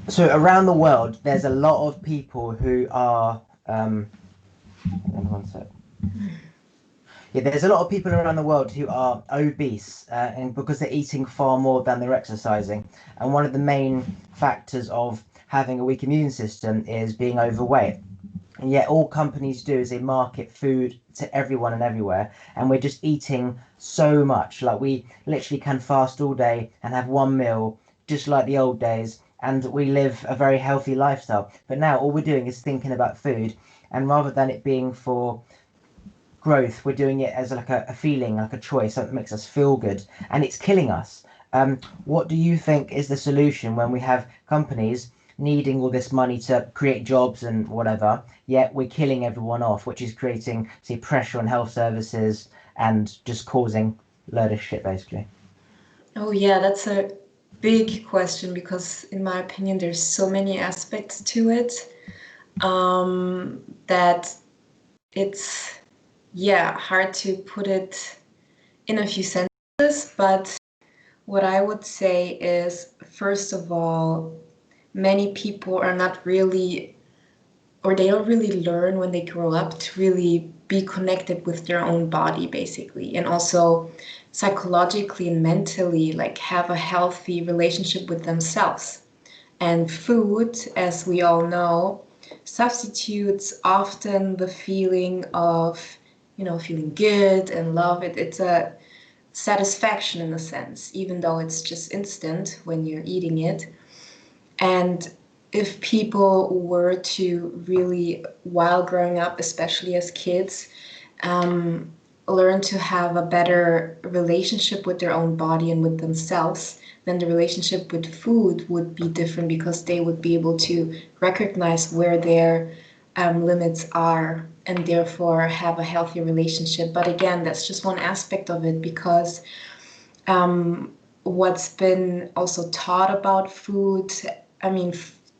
So around the world, there's a lot of people who are. Hang on one sec. Yeah, there's a lot of people around the world who are obese, and because they're eating far more than they're exercising. And one of the main factors of having a weak immune system is being overweight. And yet, all companies do is they market food to everyone and everywhere, and we're just eating so much. Like we literally can fast all day and have one meal, just like the old days, and we live a very healthy lifestyle. But now all we're doing is thinking about food, and rather than it being for growth, we're doing it as like a feeling, like a choice, something that makes us feel good, and it's killing us. What do you think is the solution when we have companies needing all this money to create jobs and whatever, yet we're killing everyone off, which is creating, say, pressure on health services and just causing a load of shit, basically? Oh yeah, that's a big question because in my opinion there's so many aspects to it that it's yeah hard to put it in a few sentences. But what I would say is, first of all, many people are not really, or they don't really learn when they grow up to really be connected with their own body, basically, and also psychologically and mentally, like have a healthy relationship with themselves. And food, as we all know, substitutes often the feeling of, feeling good and love. It's a satisfaction in a sense, even though it's just instant when you're eating it. And if people were to really, while growing up, especially as kids, learn to have a better relationship with their own body and with themselves, then the relationship with food would be different because they would be able to recognize where their limits are and therefore have a healthy relationship. But again, that's just one aspect of it because what's been also taught about food, I mean,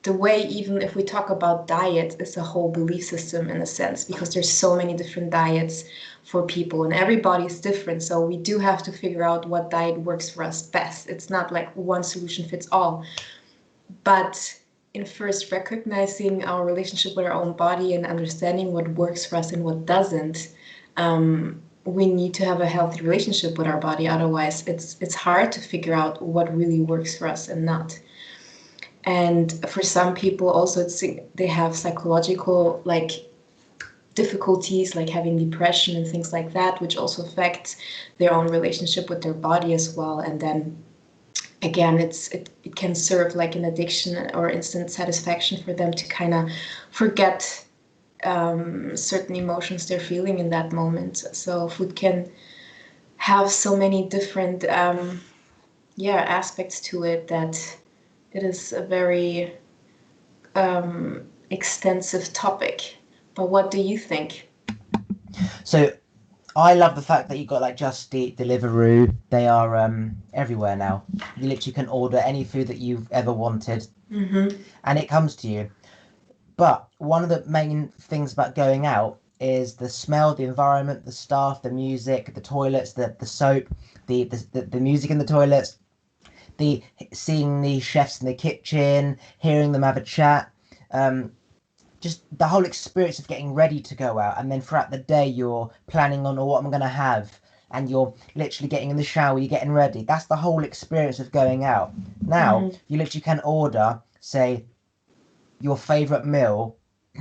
the way, even if we talk about diet, is a whole belief system in a sense, because there's so many different diets for people and everybody's different. So we do have to figure out what diet works for us best. It's not like one solution fits all. But in first recognizing our relationship with our own body and understanding what works for us and what doesn't, we need to have a healthy relationship with our body. Otherwise, it's hard to figure out what really works for us and not. And for some people, also, they have psychological like difficulties, like having depression and things like that, which also affects their own relationship with their body as well. And then again, it can serve like an addiction or instant satisfaction for them to kind of forget certain emotions they're feeling in that moment. So food can have so many different aspects to it that it is a very extensive topic. But what do you think? So I love the fact that you got like Just Eat, Deliveroo. They are everywhere now. You literally can order any food that you've ever wanted, and it comes to you. But one of the main things about going out is the smell, the environment, the staff, the music, the toilets, the soap, the music in the toilets, the seeing the chefs in the kitchen, hearing them have a chat. Just the whole experience of getting ready to go out, and then throughout the day you're planning on, oh, what I'm going to have, and you're literally getting in the shower, you're getting ready. That's the whole experience of going out. Now you literally can order, say, your favorite meal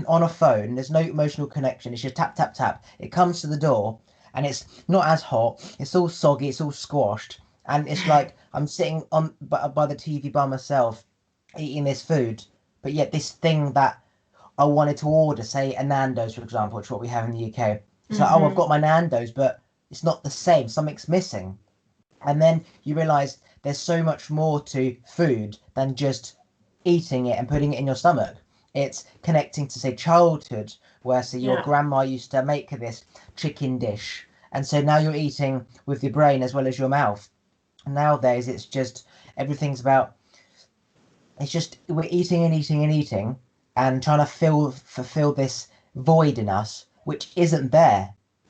on a phone. There's no emotional connection. It's just tap tap tap. It comes to the door, and it's not as hot. It's all soggy. It's all squashed, and it's like I'm sitting on by the TV by myself, eating this food, but yet this thing that I wanted to order, say a Nando's, for example, which is what we have in the UK. It's like, oh, I've got my Nando's, but it's not the same. Something's missing. And then you realize there's so much more to food than just eating it and putting it in your stomach. It's connecting to, say, childhood, where, say, your Yeah. grandma used to make this chicken dish. And so now you're eating with your brain as well as your mouth. Nowadays, it's just everything's about, it's just we're eating and eating and eating and trying to fulfill this void in us which isn't there.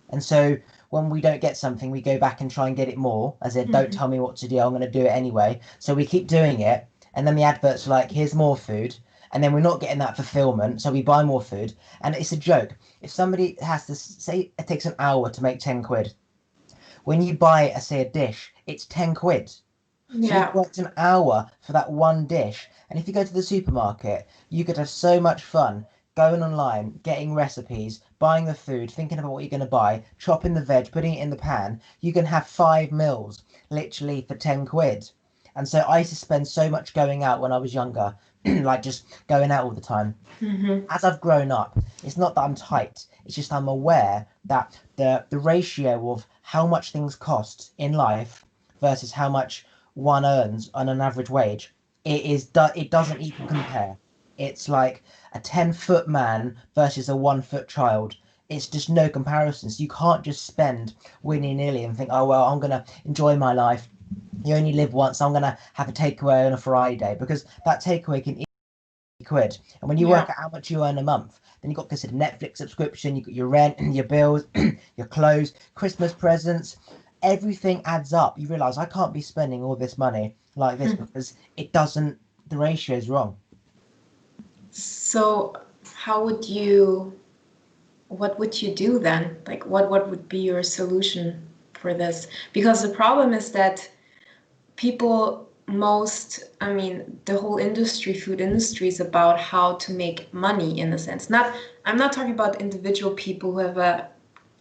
And so when we don't get something, we go back and try and get it more, as in, don't tell me what to do, I'm going to do it anyway. So we keep doing it, and then the adverts are like, here's more food, and then we're not getting that fulfillment, so we buy more food, and it's a joke. If somebody has to say it takes an hour to make 10 quid, when you buy, say, a dish, it's 10 quid. So you've Yeah. worked an hour for that one dish. And if you go to the supermarket, you could have so much fun going online, getting recipes, buying the food, thinking about what you're going to buy, chopping the veg, putting it in the pan. You can have 5 meals literally for 10 quid. And so I used to spend so much going out when I was younger, like just going out all the time. As I've grown up, it's not that I'm tight, it's just I'm aware that the ratio of how much things cost in life versus how much one earns on an average wage, it doesn't even compare. It's like a 10-foot man versus a 1-foot child. It's just no comparison. So you can't just spend willy-nilly and think, oh well, I'm gonna enjoy my life. You only live once. I'm gonna have a takeaway on a Friday, because that takeaway can quid. And when you Yeah. work out how much you earn a month, then you've got to consider Netflix subscription, you've got your rent, your bills, your clothes, Christmas presents. Everything adds up. You realize I can't be spending all this money like this because it doesn't, the ratio is wrong. So how would you, what would you do then? Like what would be your solution for this? Because the problem is that people I mean, the whole industry, food industry, is about how to make money in a sense. I'm not talking about individual people who have a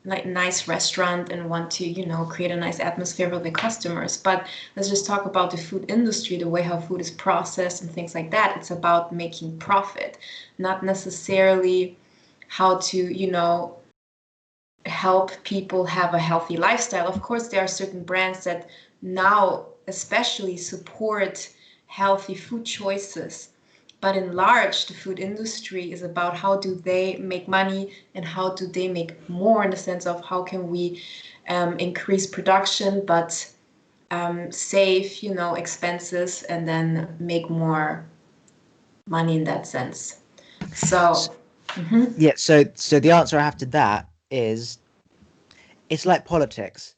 like nice restaurant and want to, create a nice atmosphere for their customers. But let's just talk about the food industry, the way how food is processed and things like that. It's about making profit, not necessarily how to, help people have a healthy lifestyle. Of course, there are certain brands that now especially support healthy food choices. But in large, the food industry is about how do they make money and how do they make more, in the sense of how can we increase production but save, expenses and then make more money in that sense. So, Yeah, so the answer I have to that is it's like politics.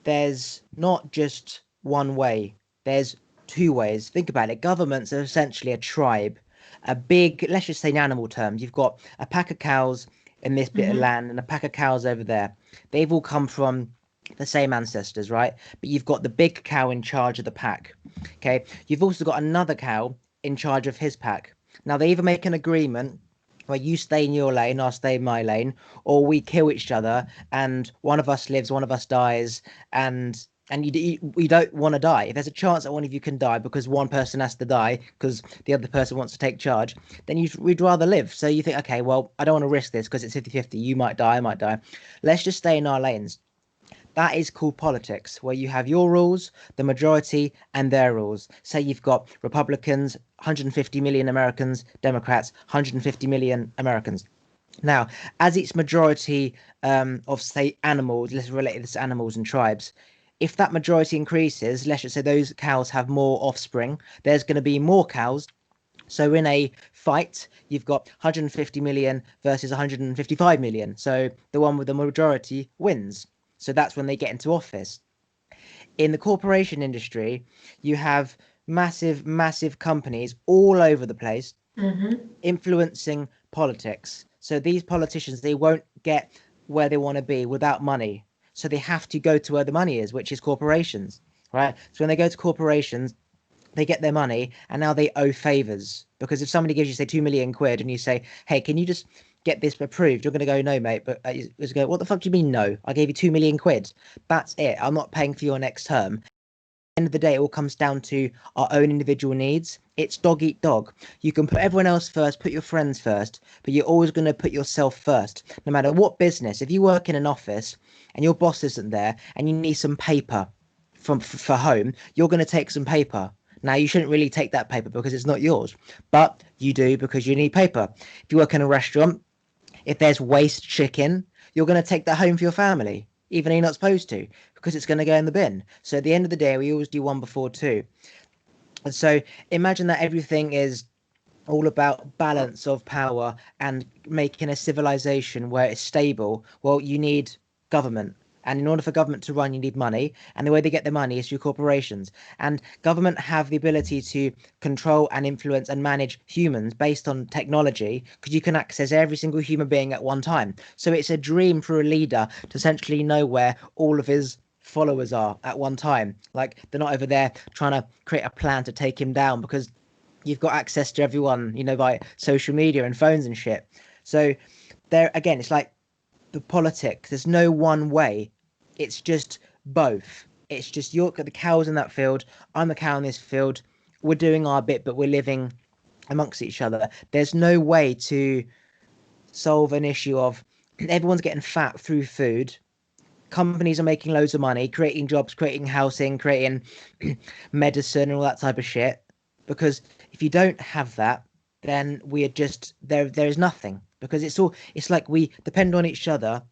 There's not just one way, there's two ways. Think about it. Governments are essentially a tribe, a big, let's just say in animal terms, you've got a pack of cows in this bit of land and a pack of cows over there. They've all come from the same ancestors, right? But you've got the big cow in charge of the pack. Okay. You've also got another cow in charge of his pack. Now they either make an agreement where you stay in your lane, I'll stay in my lane, or we kill each other and one of us lives, one of us dies, and you don't want to die. If there's a chance that one of you can die because one person has to die because the other person wants to take charge, then we'd rather live. So you think, okay, well, I don't want to risk this because it's 50-50. You might die, I might die. Let's just stay in our lanes. That is called politics, where you have your rules, the majority, and their rules. Say you've got Republicans, 150 million Americans, Democrats, 150 million Americans. Now, as its majority of, say, animals, let's relate this to animals and tribes, if that majority increases, let's just say those cows have more offspring, there's going to be more cows. So in a fight, you've got 150 million versus 155 million. So the one with the majority wins. So that's when they get into office. In the corporation industry, you have massive, massive companies all over the place influencing politics. So these politicians, they won't get where they want to be without money. So they have to go to where the money is, which is corporations, right? So when they go to corporations, they get their money and now they owe favors, because if somebody gives you, say, 2 million quid and you say, hey, can you just get this approved, you're going to go, no mate. But you go, what the fuck do you mean no? I gave you 2 million quid. That's it. I'm not paying for your next term. End of the day, it all comes down to our own individual needs. It's dog eat dog. You can put everyone else first, put your friends first, but you're always going to put yourself first, no matter what business. If you work in an office and your boss isn't there and you need some paper for home, you're going to take some paper. Now, you shouldn't really take that paper because it's not yours, but you do because you need paper. If you work in a restaurant, if there's waste chicken, you're going to take that home for your family, even though you're not supposed to, because it's going to go in the bin. So at the end of the day, we always do one before two. And so imagine that everything is all about balance of power and making a civilization where it's stable. Well, you need government. And in order for government to run, you need money. And the way they get the money is through corporations. And government have the ability to control and influence and manage humans based on technology because you can access every single human being at one time. So it's a dream for a leader to essentially know where all of his followers are at one time. Like they're not over there trying to create a plan to take him down because you've got access to everyone, by social media and phones and shit. So there again, it's like the politics. There's no one way. It's just both. It's just you're the cows in that field. I'm the cow in this field. We're doing our bit, but we're living amongst each other. There's no way to solve an issue of everyone's getting fat through food. Companies are making loads of money, creating jobs, creating housing, creating medicine and all that type of shit. Because if you don't have that, then we are just there. There is nothing because it's like we depend on each other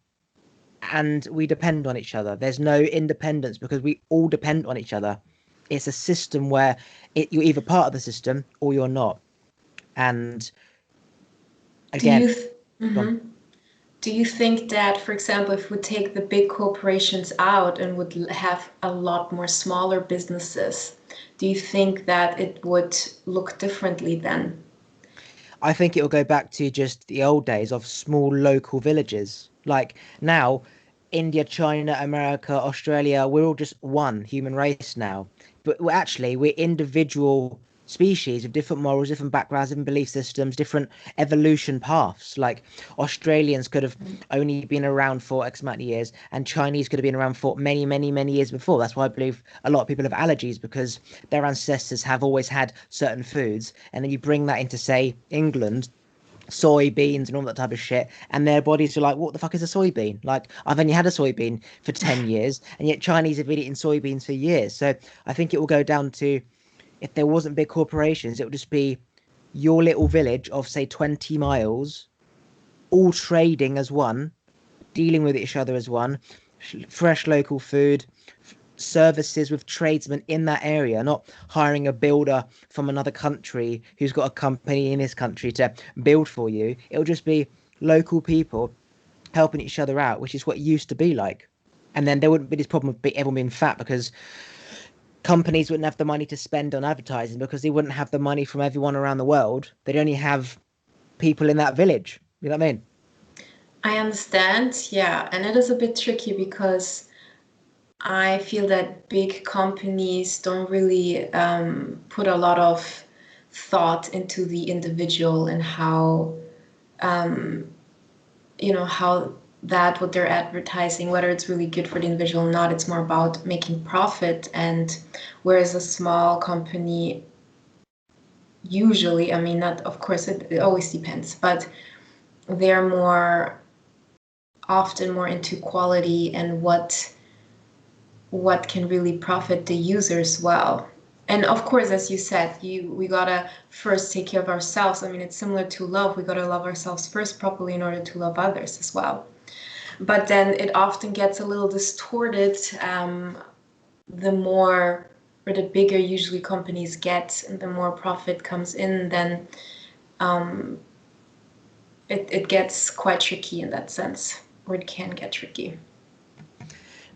and we depend on each other. There's no independence because we all depend on each other. It's a system where you're either part of the system or you're not. And Do you again, do you think that, for example, if we take the big corporations out and would have a lot more smaller businesses, do you think that it would look differently then? I think it will go back to just the old days of small local villages. Like now, India, China, America, Australia, we're all just one human race now. But we're individual species with different morals, different backgrounds, different belief systems, different evolution paths. Like Australians could have only been around for X amount of years, and Chinese could have been around for many, many, many years before. That's why I believe a lot of people have allergies because their ancestors have always had certain foods, and then you bring that into, say, England, soybeans and all that type of shit, and their bodies are like, what the fuck is a soybean? Like, I've only had a soybean for 10 years, and yet Chinese have been eating soybeans for years. So I think it will go down to, if there wasn't big corporations, it would just be your little village of, say, 20 miles, all trading as one, dealing with each other as one, fresh local food, services with tradesmen in that area, not hiring a builder from another country who's got a company in this country to build for you. It'll just be local people helping each other out, which is what it used to be like. And then there wouldn't be this problem of everyone being fat because companies wouldn't have the money to spend on advertising because they wouldn't have the money from everyone around the world. They'd only have people in that village. You know what I mean? I understand, yeah, and it is a bit tricky because I feel that big companies don't really put a lot of thought into the individual and how how that what they're advertising, whether it's really good for the individual or not. It's more about making profit. And whereas a small company usually, I mean, not, of course, it always depends, but they're often more into quality and what can really profit the users well. And of course, as you said, we gotta first take care of ourselves. I mean, it's similar to love. We gotta love ourselves first properly in order to love others as well. But then it often gets a little distorted the more or the bigger usually companies get and the more profit comes in, then it gets quite tricky in that sense, or it can get tricky.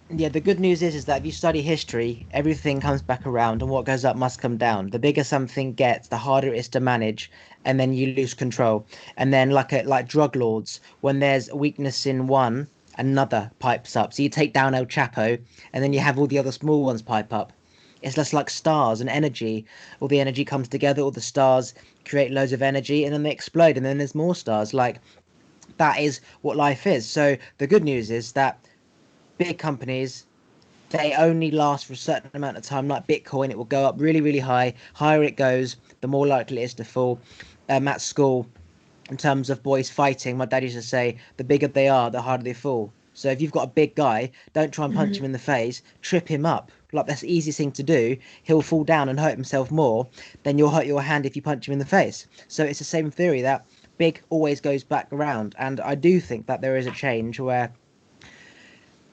Yeah, the good news is that if you study history, everything comes back around, and what goes up must come down. The bigger something gets, the harder it is to manage, and then you lose control. And then, like drug lords, when there's a weakness in one, another pipes up. So you take down El Chapo, and then you have all the other small ones pipe up. It's less like stars and energy. All the energy comes together, all the stars create loads of energy, and then they explode, and then there's more stars. Like that is what life is. So the good news is that big companies, they only last for a certain amount of time. Like Bitcoin, it will go up really, really high. Higher it goes, the more likely it is to fall. At school, in terms of boys fighting, my dad used to say, the bigger they are, the harder they fall. So if you've got a big guy, don't try and punch him in the face, trip him up. Like that's the easiest thing to do. He'll fall down and hurt himself more than you'll hurt your hand if you punch him in the face. So it's the same theory that big always goes back around. And I do think that there is a change where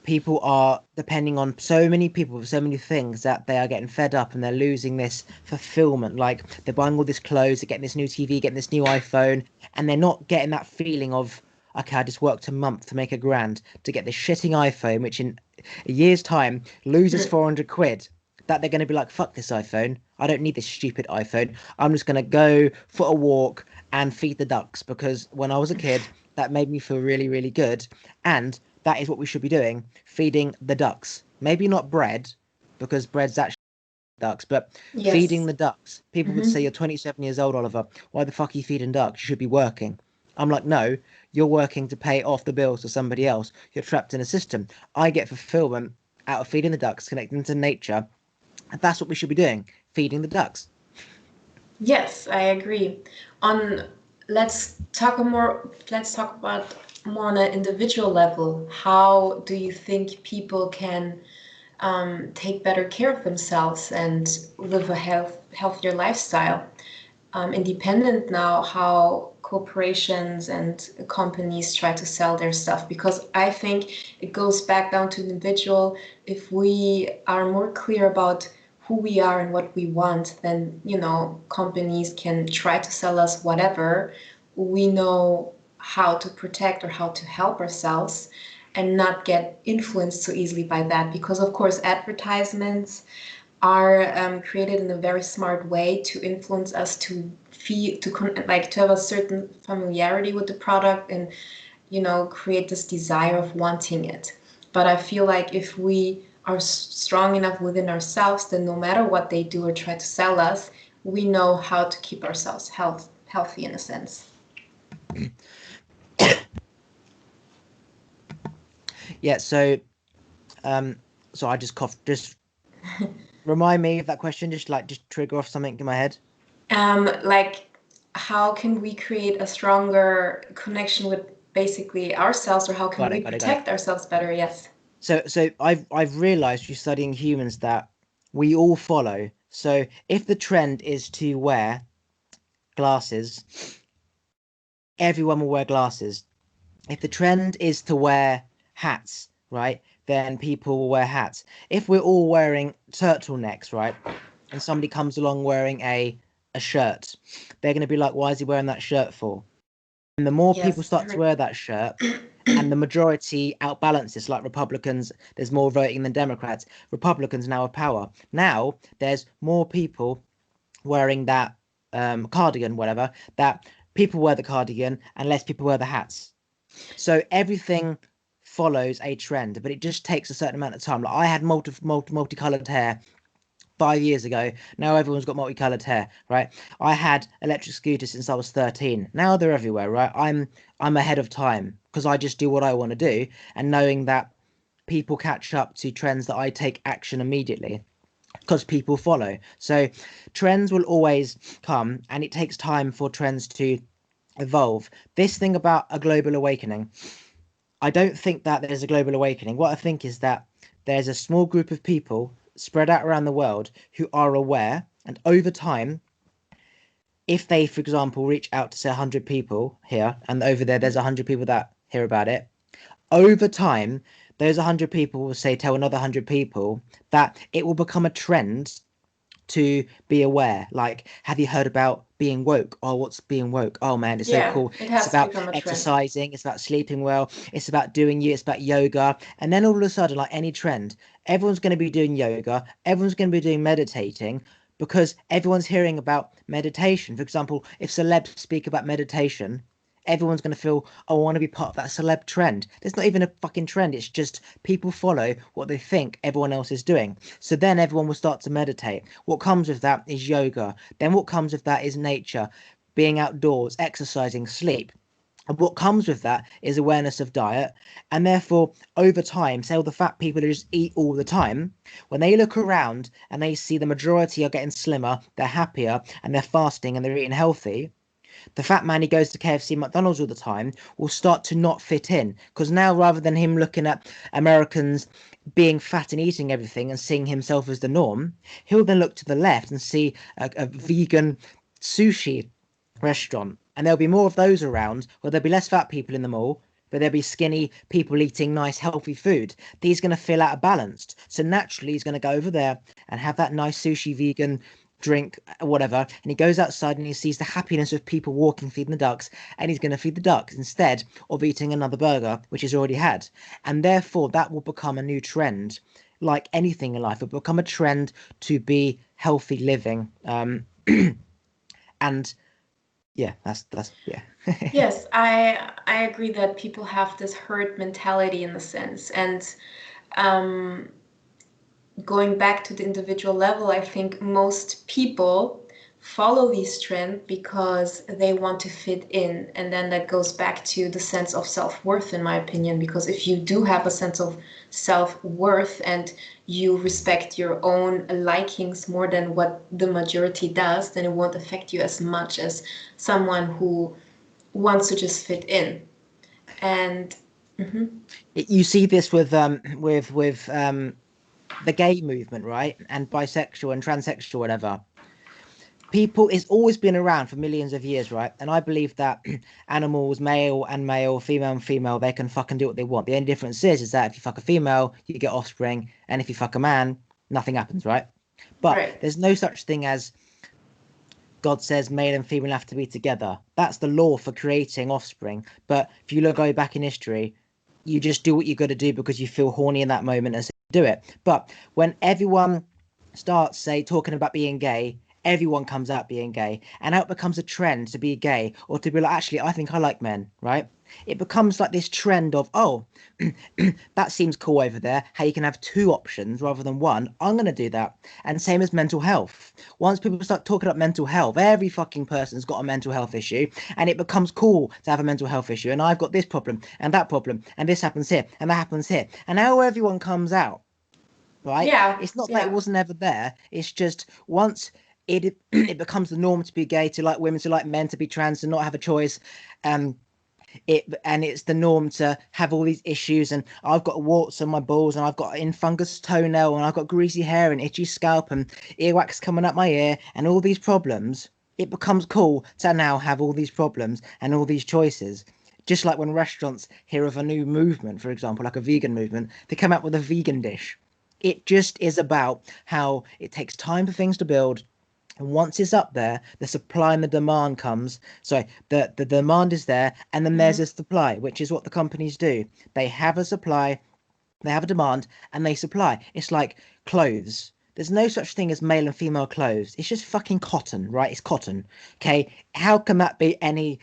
people are depending on so many people for so many things that they are getting fed up and they're losing this fulfillment. Like they're buying all this clothes, they're getting this new TV, getting this new iPhone, and they're not getting that feeling of, okay, I just worked a month to make a grand to get this shitting iPhone, which in a year's time loses 400 quid, that they're going to be like, fuck this iPhone. I don't need this stupid iPhone. I'm just going to go for a walk and feed the ducks because when I was a kid, that made me feel really, really good. And that is what we should be doing, feeding the ducks. Maybe not bread, because bread's actually ducks, but feeding Yes. the ducks. People would say, Hmm. you're 27 years old, Oliver. Why the fuck are you feeding ducks? You should be working. I'm like, no, you're working to pay off the bills to somebody else. You're trapped in a system. I get fulfillment out of feeding the ducks, connecting to nature. And that's what we should be doing, feeding the ducks. Yes, I agree. On let's talk about more on an individual level. How do you think people can take better care of themselves and live a healthier lifestyle? Independent now how corporations and companies try to sell their stuff, because I think it goes back down to the individual. If we are more clear about who we are and what we want, then companies can try to sell us whatever. We know how to protect or how to help ourselves and not get influenced so easily by that, because of course advertisements are created in a very smart way to influence us to feel to have a certain familiarity with the product and create this desire of wanting it. But I feel like if we are strong enough within ourselves, then no matter what they do or try to sell us, we know how to keep ourselves healthy in a sense. Yeah, um so I just coughed. Just remind me of that question, just trigger off something in my head. Like, how can we create a stronger connection with basically ourselves, or how can Got we it, got it, got it. protect ourselves better? Yes. So I've realized through studying humans that we all follow. So if the trend is to wear glasses, everyone will wear glasses. If the trend is to wear hats, right, then people will wear hats. If we're all wearing turtlenecks, right, and somebody comes along wearing a shirt, they're going to be like, why is he wearing that shirt for? And the more people Yes, I start to heard. wear that shirt, and the majority outbalances, like Republicans, there's more voting than Democrats. Republicans now have power. Now there's more people wearing that cardigan, whatever, that people wear the cardigan and less people wear the hats. So everything follows a trend, but it just takes a certain amount of time. Like I had multicolored hair 5 years ago. Now everyone's got multicolored hair, right? I had electric scooters since I was 13. Now they're everywhere, right? I'm ahead of time because I just do what I want to do, and knowing that people catch up to trends that I take action immediately because people follow. So trends will always come, and it takes time for trends to evolve. This thing about a global awakening, I don't think that there's a global awakening. What I think is that there's a small group of people spread out around the world who are aware, and over time, if they, for example, reach out to say 100 people here, and over there's 100 people that hear about it, over time, those 100 people will say, tell another 100 people that it will become a trend to be aware. Like, have you heard about being woke? Oh, what's being woke? Oh man, it's so Yeah, cool. it It's has to about become a trend. exercising, it's about sleeping well, it's about it's about yoga. And then all of a sudden, like any trend, everyone's going to be doing yoga, everyone's going to be doing meditating because everyone's hearing about meditation. For example, if celebs speak about meditation, everyone's going to feel, oh, I want to be part of that celeb trend. There's not even a fucking trend. It's just people follow what they think everyone else is doing. So then everyone will start to meditate. What comes with that is yoga. Then what comes with that is nature, being outdoors, exercising, sleep. And what comes with that is awareness of diet. And therefore, over time, say all the fat people who just eat all the time, when they look around and they see the majority are getting slimmer, they're happier, and they're fasting and they're eating healthy, the fat man who goes to KFC, McDonald's all the time will start to not fit in. Because now, rather than him looking at Americans being fat and eating everything and seeing himself as the norm, he'll then look to the left and see a vegan sushi restaurant. And there'll be more of those around where there'll be less fat people in the mall, but there'll be skinny people eating nice, healthy food. He's going to feel out of balance. So naturally, he's going to go over there and have that nice sushi vegan drink, whatever, and he goes outside and he sees the happiness of people walking, feeding the ducks, and he's going to feed the ducks instead of eating another burger, which he's already had. And therefore, that will become a new trend. Like anything in life, it will become a trend to be healthy living. And yeah, that's yeah. Yes, I agree that people have this herd mentality in the sense, and um, going back to the individual level, I think most people follow these trends because they want to fit in. And then that goes back to the sense of self-worth, in my opinion, because if you do have a sense of self-worth and you respect your own likings more than what the majority does, then it won't affect you as much as someone who wants to just fit in. And You see this with the gay movement, right? And bisexual and transsexual, whatever. People, it's always been around for millions of years, right? And I believe that animals, male and male, female and female, they can fucking do what they want. The only difference is that if you fuck a female, you get offspring, and if you fuck a man, nothing happens, right? But right. there's no such thing as God says male and female have to be together. That's the law for creating offspring. But if you look go back in history, you just do what you got to do because you feel horny in that moment and so do it. But when everyone starts, say, talking about being gay, everyone comes out being gay, and now it becomes a trend to be gay or to be like, actually, I think I like men, right? It becomes like this trend of, oh, that seems cool over there. How you can have two options rather than one. I'm going to do that. And same as mental health. Once people start talking about mental health, every fucking person's got a mental health issue, and it becomes cool to have a mental health issue. And I've got this problem and that problem, and this happens here and that happens here. And now everyone comes out, right? Yeah, It's not that it yeah. wasn't ever there. It's just once it becomes the norm to be gay, to like women, to like men, to be trans, to not have a choice. Um, it's the norm to have all these issues, and I've got warts on my balls, and I've got in fungus toenail, and I've got greasy hair and itchy scalp and earwax coming up my ear and all these problems. It becomes cool to now have all these problems and all these choices. Just like when restaurants hear of a new movement, for example, like a vegan movement, they come out with a vegan dish. It just is about how it takes time for things to build, and once it's up there, the supply and the demand comes. So the demand is there, and then there's Mhm. a supply, which is what the companies do. They have a supply, they have a demand, and they supply. It's like clothes. There's no such thing as male and female clothes. It's just fucking cotton, right? It's cotton. Okay. How can that be any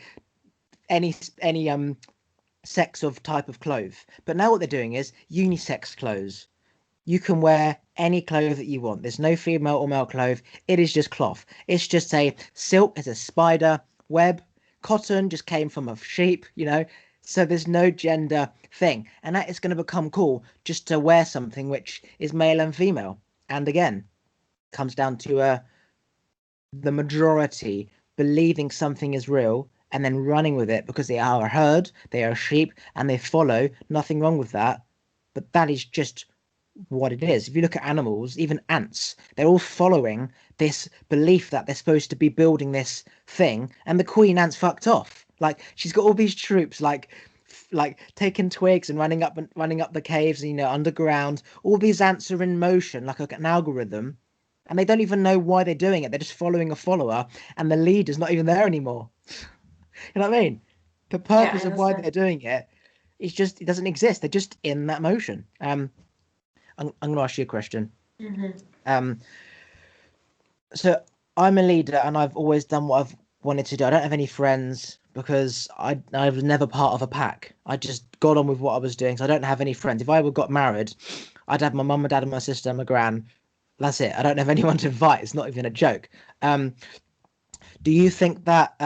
sex of type of clothes? But now what they're doing is unisex clothes. You can wear any clothes that you want. There's no female or male clothes. It is just cloth. It's just a silk as a spider web. Cotton just came from a sheep, you know. So there's no gender thing. And that is going to become cool just to wear something which is male and female. And again, comes down to the majority believing something is real and then running with it because they are a herd, they are sheep, and they follow. Nothing wrong with that. But that is just what it is. If you look at animals, even ants, they're all following this belief that they're supposed to be building this thing, and the queen ant's fucked off. Like she's got all these troops, like taking twigs and running up the caves, you know, underground. All these ants are in motion, like an algorithm, and they don't even know why they're doing it. They're just following a follower, and the leader's not even there anymore. You know what I mean? The Yeah, I purpose of why understand. they're doing it is just it doesn't exist. They're just in that motion. I'm going to ask you a question. Hmm. Um, so I'm a leader and I've always done what I've wanted to do. I don't have any friends because I was never part of a pack. I just got on with what I was doing. So I don't have any friends. If I would got married, I'd have my mum, my dad, and my sister, and my gran. That's it. I don't have anyone to invite. It's not even a joke. Um, do you think that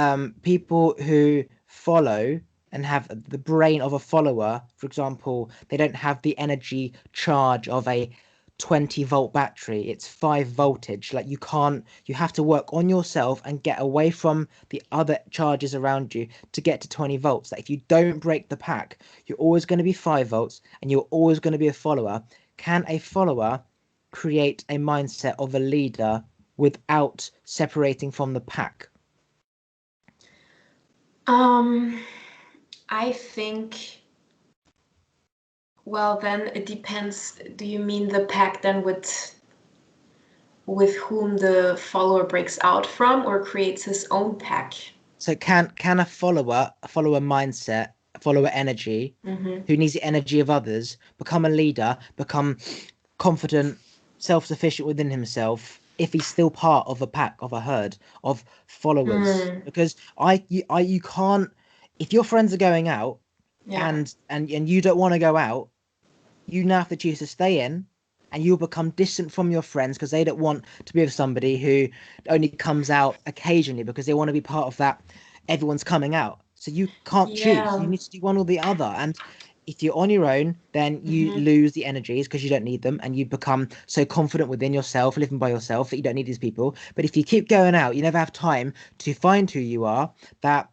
people who follow and have the brain of a follower, for example, they don't have the energy charge of a 20-volt battery, it's 5 voltage. Like you have to work on yourself and get away from the other charges around you to get to 20 volts. Like if you don't break the pack, you're always going to be 5 volts and you're always going to be a follower. Can a follower create a mindset of a leader without separating from the pack? Um, I think, well, then it depends. Do you mean the pack then with with whom the follower breaks out from or creates his own pack. So can a follower mindset, a follower energy, Mm-hmm. who needs the energy of others, become a leader, become confident, self-sufficient within himself, if he's still part of a pack, of a herd, of followers? Mm. Because you can't, if your friends are going out Yeah. and you don't want to go out, you now have to choose to stay in, and you'll become distant from your friends because they don't want to be with somebody who only comes out occasionally because they want to be part of that. Everyone's coming out. So you can't choose. You Yeah. need to do one or the other. And if you're on your own, then you Mm-hmm. lose the energies because you don't need them, and you become so confident within yourself, living by yourself, that you don't need these people. But if you keep going out, you never have time to find who you are. That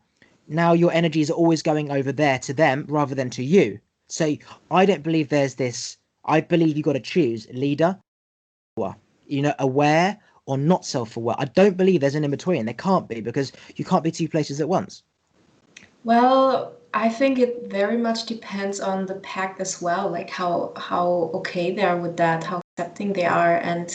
now your energies are always going over there to them rather than to you. So I don't believe there's this. I believe you got to choose leader, or, aware or not self-aware. I don't believe there's an in between. There can't be, because you can't be two places at once. Well, I think it very much depends on the pack as well, like how okay they are with that, how accepting they are, and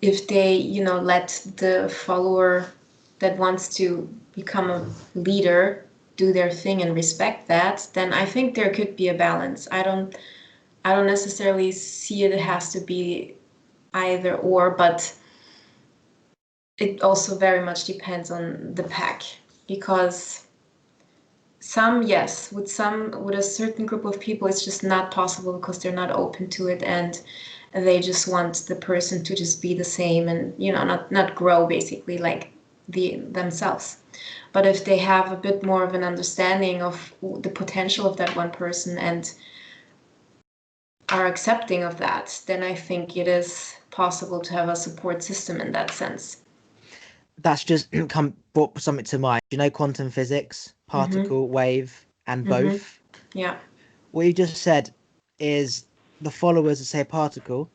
if they, let the follower that wants to become a leader do their thing and respect that, then I think there could be a balance. I don't necessarily see it has to be either or, but it also very much depends on the pack, because yes, with a certain group of people it's just not possible because they're not open to it, and they just want the person to just be the same and not grow, basically, like themselves. But if they have a bit more of an understanding of the potential of that one person and are accepting of that, then I think it is possible to have a support system in that sense. That's just come brought something to mind. You know, quantum physics, Mm-hmm. particle, wave, and Mm-hmm. both. Yeah. What you just said is the followers are, say, a particle,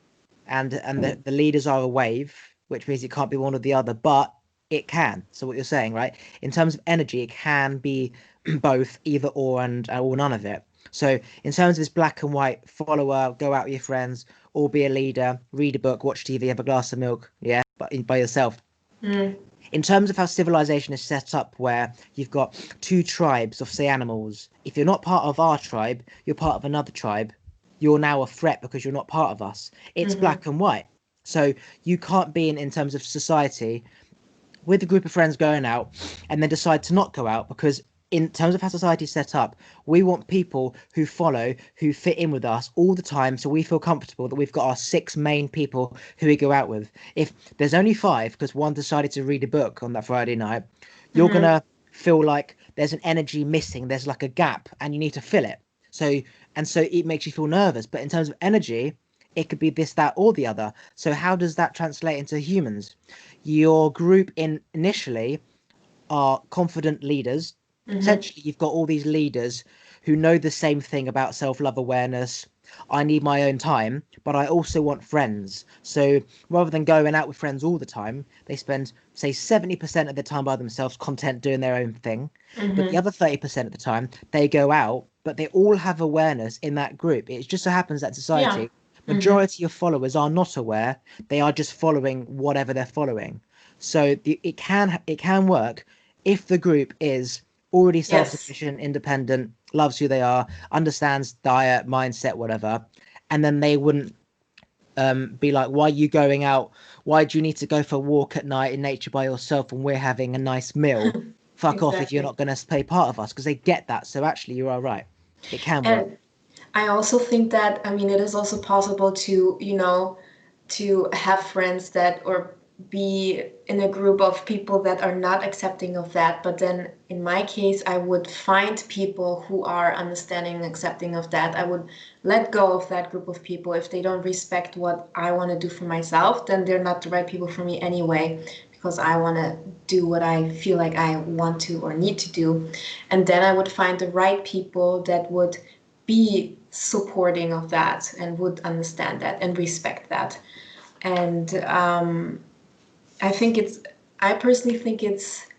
and the leaders are a wave, which means it can't be one or the other, but it can. So what you're saying, right? In terms of energy, it can be both, either or, and or none of it. So in terms of this black and white follower, go out with your friends, or be a leader, read a book, watch TV, have a glass of milk, yeah, but by yourself. Mm. In terms of how civilization is set up, where you've got two tribes of, say, animals, if you're not part of our tribe, you're part of another tribe, you're now a threat because you're not part of us. It's Mm-hmm. black and white. So you can't be in terms of society with a group of friends going out and then decide to not go out, because in terms of how society is set up, we want people who follow, who fit in with us all the time, so we feel comfortable that we've got our six main people who we go out with. If there's only five because one decided to read a book on that Friday night, you're Mm-hmm. gonna feel like there's an energy missing, there's like a gap, and you need to fill it. So it makes you feel nervous. But in terms of energy, it could be this, that, or the other. So how does that translate into humans? Your group initially are confident leaders. Mm-hmm. Essentially, you've got all these leaders who know the same thing about self-love awareness. I need my own time, but I also want friends. So rather than going out with friends all the time, they spend, say, 70% of the time by themselves, content, doing their own thing. But the Mm-hmm. other 30% of the time, they go out, but they all have awareness in that group. It just so happens that Yeah. society, Mm-hmm. majority of followers are not aware. They are just following whatever they're following. So it can work if the group is already Yes. self-sufficient, independent, loves who they are, understands diet, mindset, whatever, and then they wouldn't be like, why are you going out? Why do you need to go for a walk at night in nature by yourself when we're having a nice meal? Fuck off if you're Exactly. not going to play part of us, because they get that. So actually, you are right. It can work. And I also think that, I mean, it is also possible to, to have friends that, or be in a group of people that are not accepting of that. But then in my case, I would find people who are understanding and accepting of that. I would let go of that group of people. If they don't respect what I want to do for myself, then they're not the right people for me anyway, because I want to do what I feel like I want to or need to do. And then I would find the right people that would be supporting of that and would understand that and respect that. And I think I personally think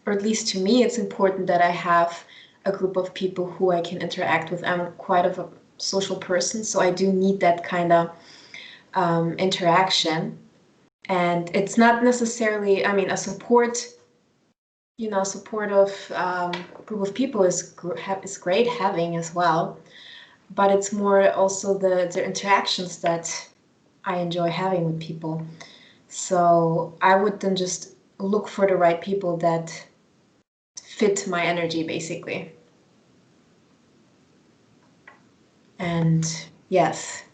or at least to me, it's important that I have a group of people who I can interact with. I'm quite of a social person, so I do need that kind of interaction. And it's not necessarily, I mean, a supportive group of people is great having as well, but it's more also the interactions that I enjoy having with people. So I would then just look for the right people that fit my energy, basically. And yes,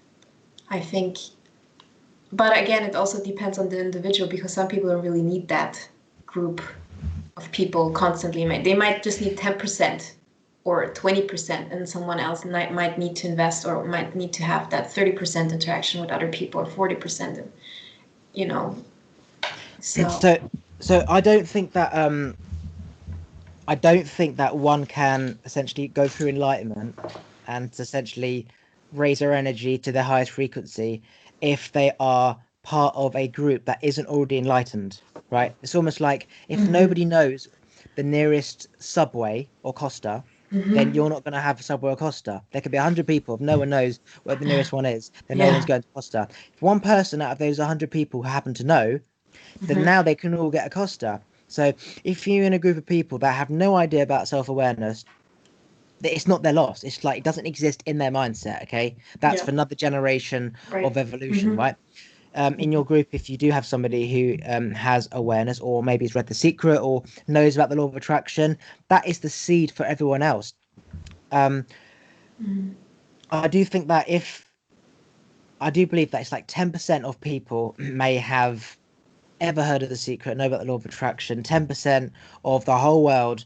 I think, but again, it also depends on the individual, because some people don't really need that group of people constantly. They might just need 10% or 20%, and someone else might need to invest or might need to have that 30% interaction with other people, or 40%, you know. So So I don't think that one can essentially go through enlightenment and essentially raise their energy to their highest frequency if they are part of a group that isn't already enlightened, right? It's almost like if nobody knows the nearest subway or Costa, then you're not going to have a subway or Costa. There could be 100 people. If no one knows where the nearest one is, then no one's yeah. going to Costa. If one person out of those 100 people who happen to know, then now they can all get a Costa. So if you're in a group of people that have no idea about self-awareness, it's not their loss. It's like it doesn't exist in their mindset. Okay, that's Yeah. for another generation Right. of evolution, right? In your group, if you do have somebody who has awareness, or maybe has read The Secret or knows about the law of attraction, that is the seed for everyone else. Um, I do think that if I do believe that it's like 10% of people may have ever heard of The Secret, know about the law of attraction. 10% of the whole world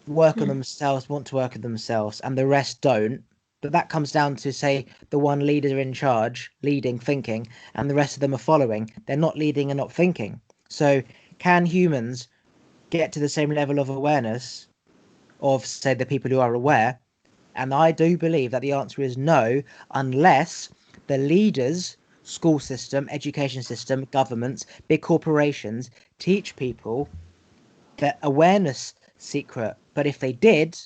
work on themselves, want to work on themselves, and the rest don't. But that comes down to, say, the one leader in charge, leading, thinking, and the rest of them are following. They're not leading and not thinking. So, can humans get to the same level of awareness of, say, the people who are aware? And I do believe that the answer is no, unless the leaders, school system, education system, governments, big corporations teach people the awareness secret. But if they did,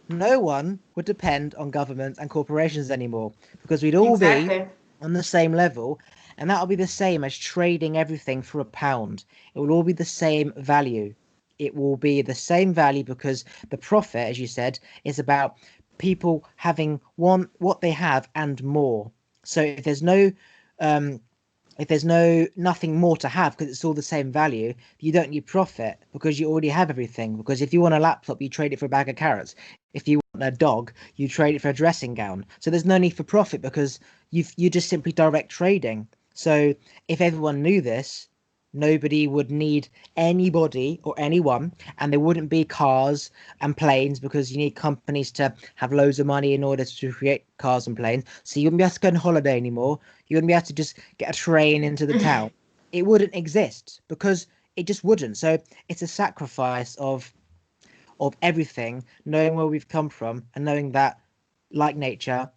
no one would depend on governments and corporations anymore, because we'd all be Exactly. on the same level, and that'll be the same as trading everything for a pound. It will all be the same value. It will be the same value because the profit, as you said, is about people having what they have and more. So um, if there's nothing more to have because it's all the same value, you don't need profit because you already have everything. Because if you want a laptop, you trade it for a bag of carrots. If you want a dog, you trade it for a dressing gown. So there's no need for profit because you just simply direct trading. So if everyone knew this, nobody would need anybody or anyone, and there wouldn't be cars and planes because you need companies to have loads of money in order to create cars and planes. So you wouldn't be able to go on holiday anymore. You wouldn't be able to just get a train into the town. It wouldn't exist because it just wouldn't. So it's a sacrifice of everything, knowing where we've come from and knowing that, like nature,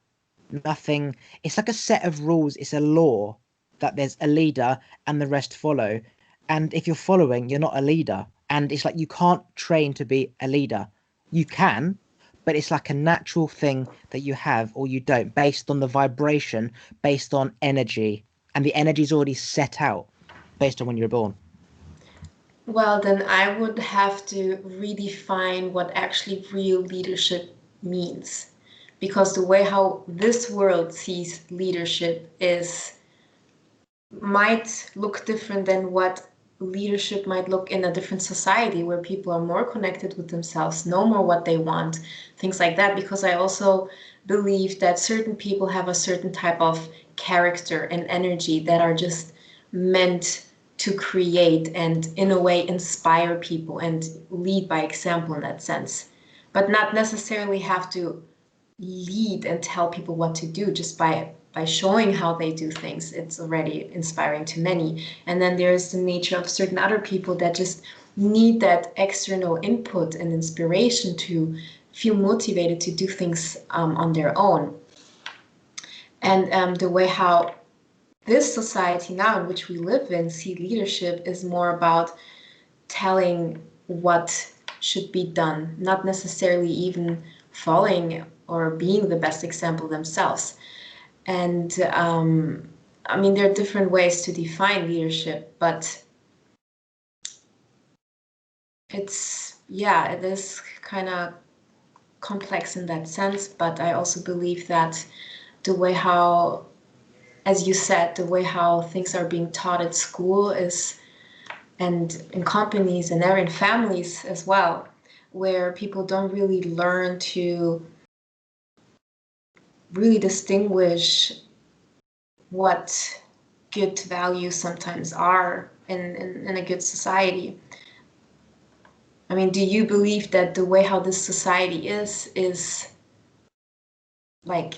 nothing. It's like a set of rules. It's a law that there's a leader and the rest follow. And if you're following, you're not a leader. And it's like you can't train to be a leader. You can, but it's like a natural thing that you have or you don't, based on the vibration, based on energy. And the energy is already set out based on when you were born. Well, then I would have to redefine what actually real leadership means. Because the way how this world sees leadership might look different than what leadership might look in a different society where people are more connected with themselves, know more what they want, things like that. Because I also believe that certain people have a certain type of character and energy that are just meant to create and, in a way, inspire people and lead by example in that sense, but not necessarily have to lead and tell people what to do. Just by showing how they do things, it's already inspiring to many. And then there's the nature of certain other people that just need that external input and inspiration to feel motivated to do things on their own. And the way how this society now in which we live in see leadership is more about telling what should be done, not necessarily even following or being the best example themselves. And I mean, there are different ways to define leadership, but it is kind of complex in that sense. But I also believe that the way how, as you said, the way how things are being taught at school is, and in companies and in families as well, where people don't really learn to really distinguish what good values sometimes are in a good society. I mean, do you believe that the way how this society is like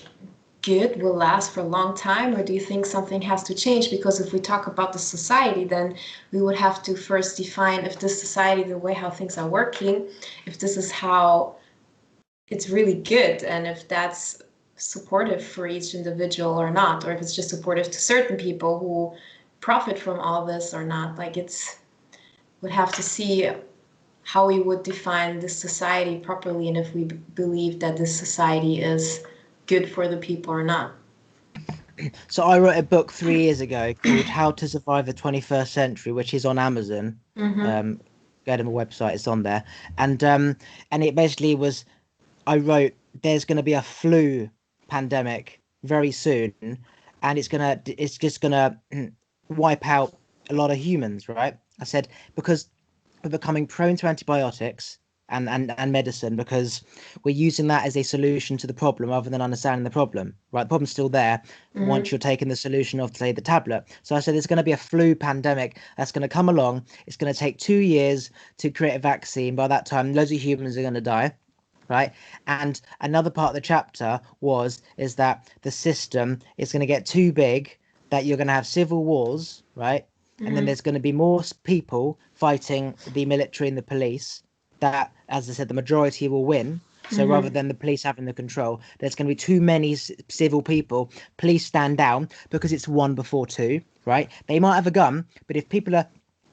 good, will last for a long time, or do you think something has to change? Because if we talk about the society, then we would have to first define if this society, the way how things are working, if this is how it's really good, and if that's supportive for each individual or not, or if it's just supportive to certain people who profit from all this or not. Like, it's would have to see how we would define this society properly, and if we believe that this society is good for the people or not. So I wrote a book 3 years ago called How to Survive the 21st Century, which is on Amazon. Go to my website, it's on there. And it basically was, I wrote, there's going to be a flu pandemic very soon, and it's just gonna wipe out a lot of humans, right? I said, because we're becoming prone to antibiotics and medicine, because we're using that as a solution to the problem rather than understanding the problem, right? The problem's still there once you're taking the solution of, say, the tablet. So I said there's going to be a flu pandemic that's going to come along. It's going to take 2 years to create a vaccine. By that time, loads of humans are going to die, right? And another part of the chapter is that the system is going to get too big, that you're going to have civil wars, right? And then there's going to be more people fighting the military and the police, that, as I said, the majority will win. So rather than the police having the control, there's going to be too many civil people. Police stand down because it's one before two, right? They might have a gun, but if people are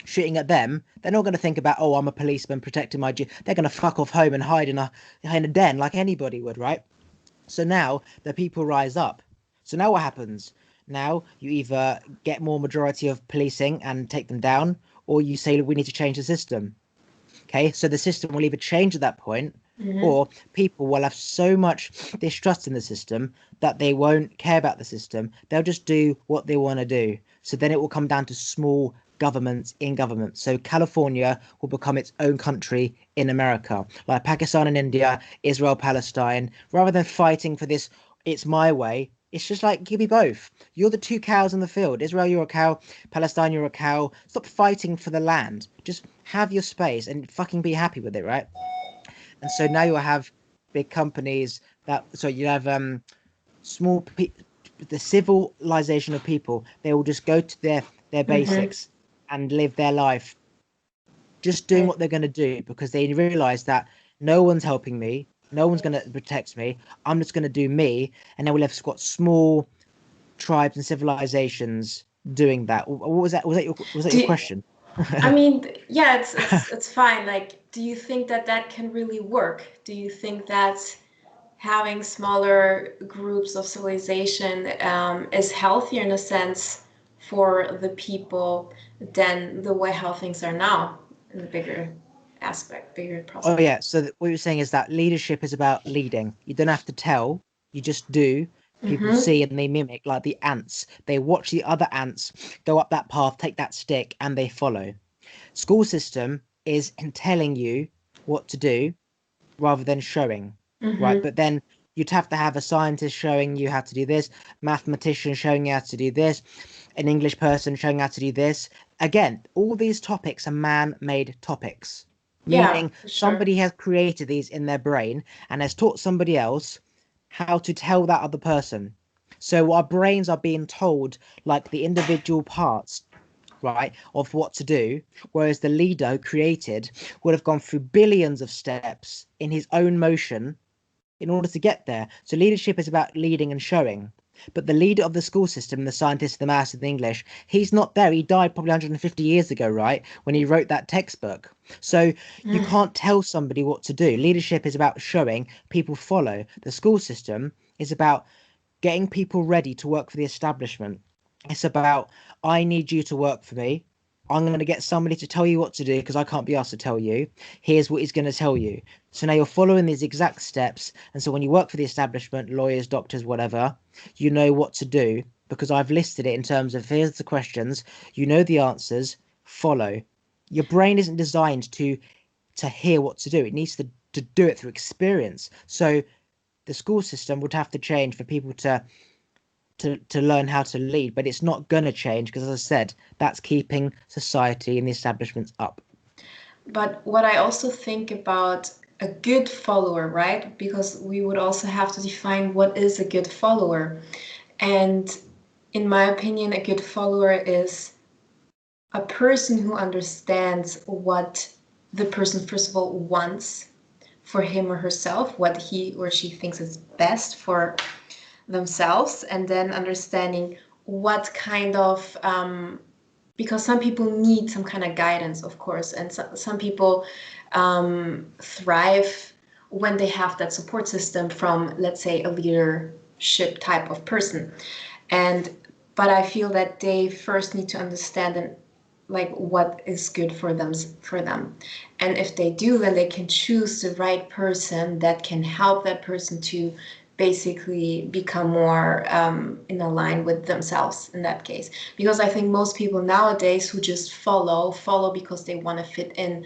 shooting at them, they're not going to think about, oh, I'm a policeman protecting my they're going to fuck off home and hide in a den like anybody would, right? So now the people rise up. So now what happens? Now you either get more majority of policing and take them down, or you say we need to change the system. Okay, so the system will either change at that point, or people will have so much distrust in the system that they won't care about the system. They'll just do what they want to do. So then it will come down to small governments in government. So California will become its own country in America, like Pakistan and India, Israel, Palestine. Rather than fighting for this, it's my way. It's just like, give me both. You're the two cows in the field. Israel, you're a cow. Palestine, you're a cow. Stop fighting for the land. Just have your space and fucking be happy with it, right? And so now you have big companies so you have the civilization of people. They will just go to their basics and live their life just doing what they're going to do, because they realize that no one's helping me, no one's going to protect me. I'm just going to do me, and then we'll have got small tribes and civilizations doing that. What was that? Was that your question? I mean, yeah, it's fine. Like, do you think that that can really work? Do you think that having smaller groups of civilization is healthier in a sense for the people than the way how things are now in the bigger aspect, bigger Oh process? yeah. So what you're saying is that leadership is about leading. You don't have to tell. You just do. People see and they mimic, like the ants. They watch the other ants go up that path, take that stick, and they follow. School system is in telling you what to do rather than showing, right? But then you'd have to have a scientist showing you how to do this, mathematician showing you how to do this, an English person showing you how to do this. Again, all these topics are man-made topics, Yeah, meaning for sure. somebody has created these in their brain and has taught somebody else how to tell that other person. So our brains are being told like the individual parts, right, of what to do, whereas the leader who created would have gone through billions of steps in his own motion in order to get there. So leadership is about leading and showing. But the leader of the school system, the scientist, the master, the English, he's not there. He died probably 150 years ago, right? When he wrote that textbook. So you can't tell somebody what to do. Leadership is about showing, people follow. The school system is about getting people ready to work for the establishment. It's about, I need you to work for me. I'm going to get somebody to tell you what to do because I can't be asked to tell you. Here's what he's going to tell you. So now you're following these exact steps. And so when you work for the establishment, lawyers, doctors, whatever, you know what to do because I've listed it in terms of here's the questions, you know the answers, follow. Your brain isn't designed to hear what to do. It needs to do it through experience. So the school system would have to change for people to learn how to lead, but it's not going to change because, as I said, that's keeping society and the establishments up. But what I also think about a good follower, right? Because we would also have to define what is a good follower. And in my opinion, a good follower is a person who understands what the person, first of all, wants for him or herself, what he or she thinks is best for themselves, and then understanding what kind of because some people need some kind of guidance, of course, and some people thrive when they have that support system from, let's say, a leadership type of person. And but I feel that they first need to understand and like what is good for them, and if they do, then they can choose the right person that can help that person to basically become more in line with themselves in that case. Because I think most people nowadays who just follow because they want to fit in,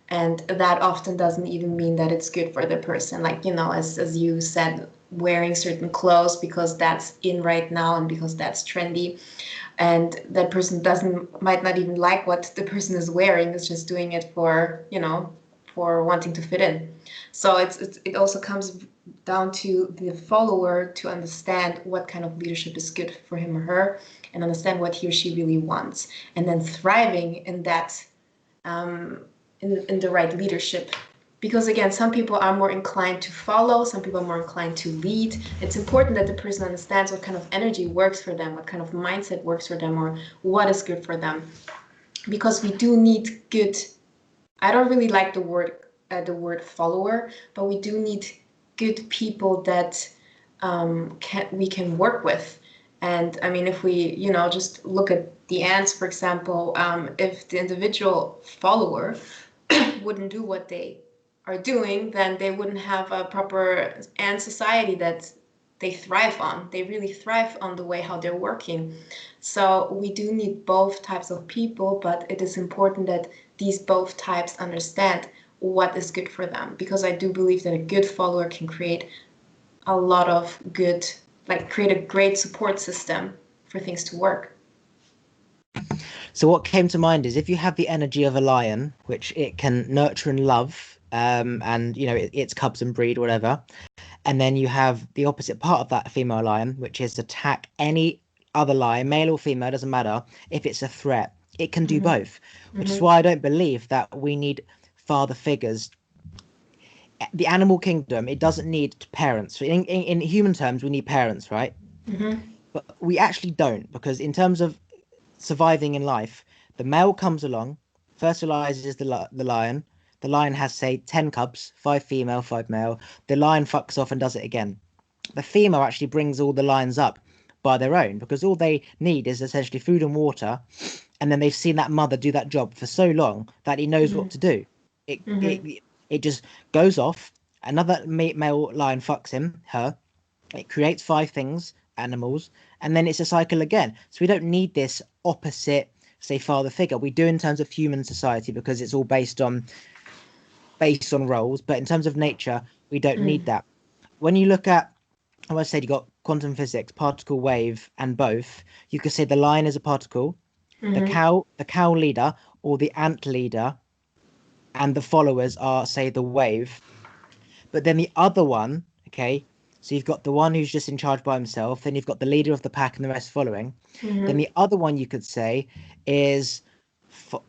and that often doesn't even mean that it's good for the person, like, as you said, wearing certain clothes because that's in right now and because that's trendy, and that person might not even like what the person is wearing, is just doing it for wanting to fit in. So it also comes down to the follower to understand what kind of leadership is good for him or her, and understand what he or she really wants, and then thriving in that in the right leadership. Because again, some people are more inclined to follow, some people are more inclined to lead. It's important that the person understands what kind of energy works for them, what kind of mindset works for them, or what is good for them. Because we do need good, I don't really like the word follower, but we do need good people that we can work with. And I mean, if we just look at the ants, for example, if the individual follower wouldn't do what they are doing, then they wouldn't have a proper ant society that they thrive on. They really thrive on the way how they're working. So we do need both types of people, but it is important that these both types understand what is good for them, because I do believe that a good follower can create a lot of good, like create a great support system for things to work. So what came to mind is if you have the energy of a lion, which it can nurture and love, and its cubs and breed, whatever, and then you have the opposite part of that female lion, which is attack any other lion, male or female, doesn't matter. If it's a threat, it can do both, which is why I don't believe that we need father figures. The animal kingdom, it doesn't need parents. In human terms, we need parents, right? But we actually don't, because in terms of surviving in life, the male comes along, fertilizes the lion. The lion has, say, 10 cubs, five female, five male. The lion fucks off and does it again. The female actually brings all the lions up by their own because all they need is essentially food and water. And then they've seen that mother do that job for so long that he knows what to do. It, it, it just goes off. Another male lion fucks her. It creates five things, animals, and then it's a cycle again. So we don't need this opposite, say, father figure. We do in terms of human society because it's all based on roles. But in terms of nature, we don't need that. When you look at, as I said, you got quantum physics, particle, wave, and both. You could say the lion is a particle, the cow leader or the ant leader, and the followers are, say, the wave. But then the other one, okay, so you've got the one who's just in charge by himself, then you've got the leader of the pack and the rest following. Then the other one you could say is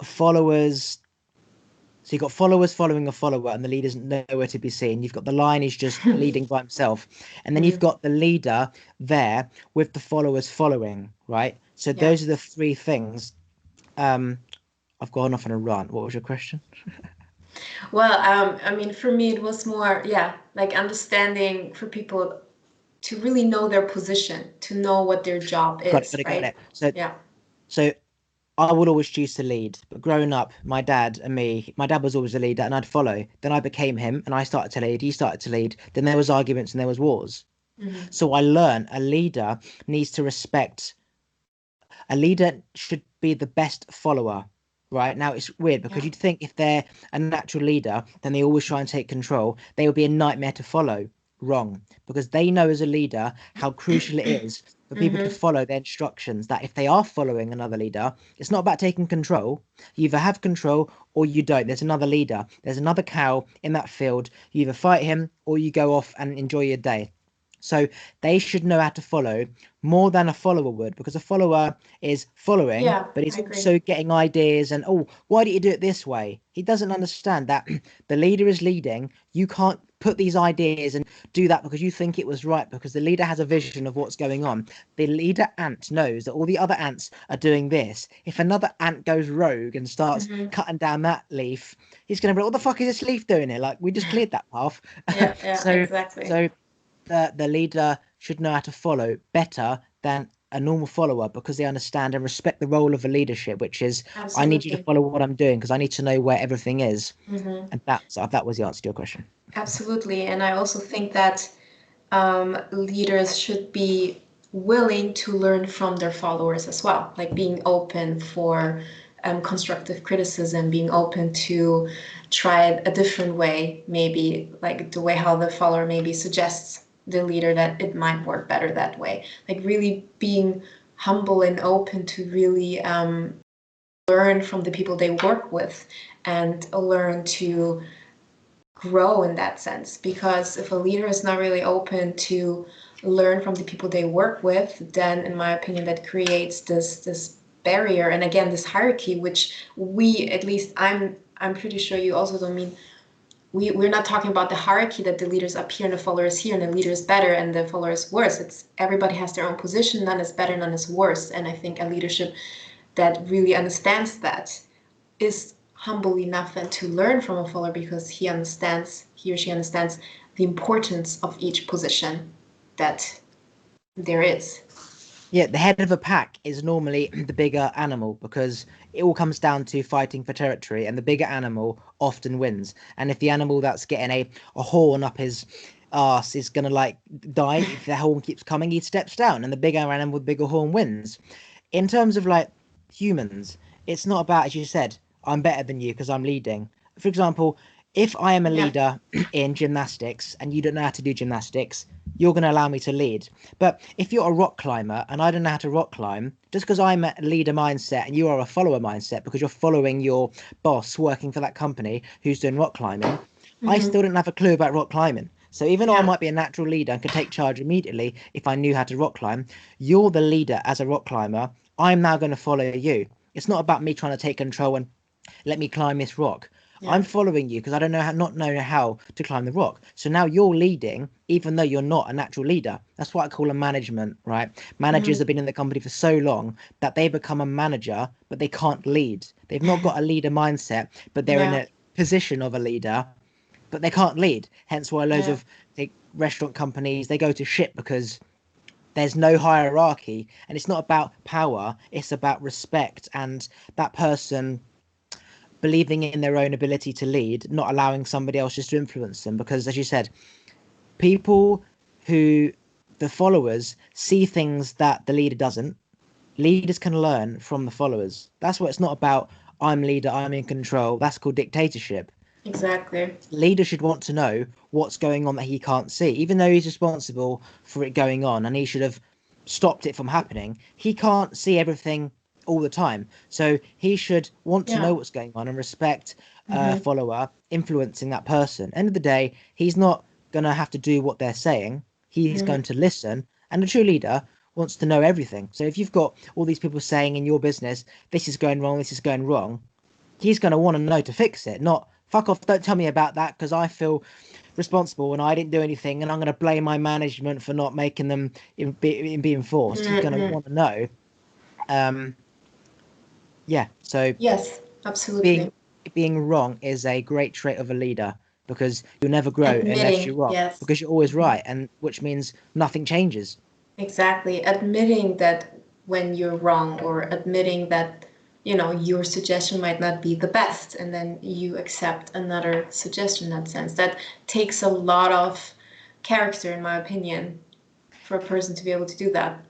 followers. So you've got followers following a follower, and the leader's nowhere to be seen. You've got the lion, he's just leading by himself. And then you've got the leader there with the followers following, right? So Yeah. those are the three things. I've gone off on a rant. What was your question? Well, I mean, for me, it was more, yeah, like understanding for people to really know their position, to know what their job is, Got right? it. So Yeah. so I would always choose to lead. But growing up, my dad and me, my dad was always the leader and I'd follow. Then I became him and I started to lead. He started to lead. Then there was arguments and there was wars. Mm-hmm. So I learned a leader needs to respect, a leader should be the best follower. Right now, it's weird because Yeah. you'd think if they're a natural leader, then they always try and take control. They would be a nightmare to follow. Wrong, because they know as a leader how crucial it is for people to Mm-hmm. follow their instructions. That if they are following another leader, it's not about taking control. You either have control or you don't. There's another leader. There's another cow in that field. You either fight him or you go off and enjoy your day. So they should know how to follow more than a follower would, because a follower is following, Yeah, but I he's agree. also getting ideas and, oh, why don't you do it this way? He doesn't understand that the leader is leading. You can't put these ideas and do that because you think it was right, because the leader has a vision of what's going on. The leader ant knows that all the other ants are doing this. If another ant goes rogue and starts Mm-hmm. cutting down that leaf, he's going to be like, what the fuck is this leaf doing here? Like, we just cleared that path. Yeah, so, exactly. so the leader should know how to follow better than a normal follower, because they understand and respect the role of a leadership, which is I need you to Absolutely. follow what I'm doing because I need to know where everything is. Mm-hmm. And that was the answer to your question. Absolutely. And I also think that leaders should be willing to learn from their followers as well, like being open for constructive criticism, being open to try a different way, maybe like the way how the follower maybe suggests the leader that it might work better that way. Like really being humble and open to really learn from the people they work with and learn to grow in that sense. Because if a leader is not really open to learn from the people they work with, then in my opinion that creates this barrier, and again this hierarchy, which we, at least I'm pretty sure you also don't mean, we're not talking about the hierarchy that the leaders up here and the followers here and the leader is better and the follower is worse. It's everybody has their own position, none is better, none is worse. And I think a leadership that really understands that is humble enough then to learn from a follower, because he or she understands the importance of each position that there is. Yeah, the head of a pack is normally the bigger animal, because it all comes down to fighting for territory, and the bigger animal often wins. And if the animal that's getting a horn up his ass is gonna like die, if the horn keeps coming, he steps down, and the bigger animal with the bigger horn wins. In terms of like humans, it's not about, as you said, I'm better than you because I'm leading. For example, if I am a Yeah. leader in gymnastics and you don't know how to do gymnastics, you're going to allow me to lead. But if you're a rock climber and I don't know how to rock climb, just because I'm a leader mindset and you are a follower mindset because you're following your boss working for that company who's doing rock climbing, I Mm-hmm. still don't have a clue about rock climbing. So even though I Yeah. might be a natural leader and could take charge immediately if I knew how to rock climb, you're the leader as a rock climber. I'm now going to follow you. It's not about me trying to take control and let me climb this rock. Yeah. I'm following you because I don't know how, not know how to climb the rock. So now you're leading, even though you're not a natural leader. That's what I call a management, right? Managers Mm-hmm. have been in the company for so long that they become a manager, but they can't lead. They've not got a leader mindset, but they're in Yeah. a position of a leader, but they can't lead. Hence why loads Yeah. of restaurant companies, they go to shit because there's no hierarchy, and it's not about power, it's about respect and that person believing in their own ability to lead, not allowing somebody else just to influence them. Because, as you said, people who, the followers, see things that the leader doesn't. Leaders can learn from the followers. That's what it's not about. I'm leader, I'm in control. That's called dictatorship. Exactly. Leader should want to know what's going on that he can't see, even though he's responsible for it going on and he should have stopped it from happening. He can't see everything all the time, so he should want to Yeah. know what's going on and respect a Mm-hmm. follower influencing that person. End of the day, he's not gonna have to do what they're saying. He's Mm-hmm. going to listen, and a true leader wants to know everything. So if you've got all these people saying in your business, this is going wrong, this is going wrong, he's going to want to know to fix it, not fuck off, don't tell me about that because I feel responsible and I didn't do anything and I'm going to blame my management for not making them be enforced. He's going to Mm-hmm. want to know. Um, yeah, so Yes, absolutely. being being wrong is a great trait of a leader. because you'll never grow unless you're Admitting, wrong, yes. because you're always Mhm. right, and which means nothing changes. Exactly. Admitting that when you're wrong, or admitting that, your suggestion might not be the best, and then you accept another suggestion in that sense. That takes a lot of character, in my opinion, for a person to be able to do that.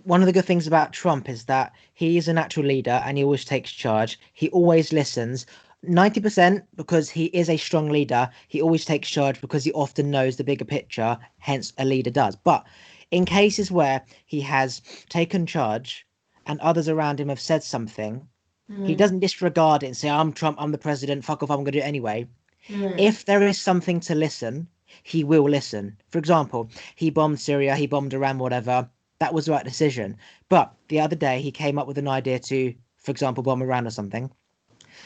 One of the good things about Trump is that he is a natural leader and he always takes charge. He always listens. 90% because he is a strong leader. He always takes charge because he often knows the bigger picture, hence a leader does. But in cases where he has taken charge and others around him have said something, he Mm. doesn't disregard it and say, I'm Trump, I'm the president, fuck off, I'm going to do it anyway. Mm. If there is something to listen, he will listen. For example, he bombed Syria, he bombed Iran, whatever. That was the right decision. But the other day, he came up with an idea to, for example, bomb Iran or something.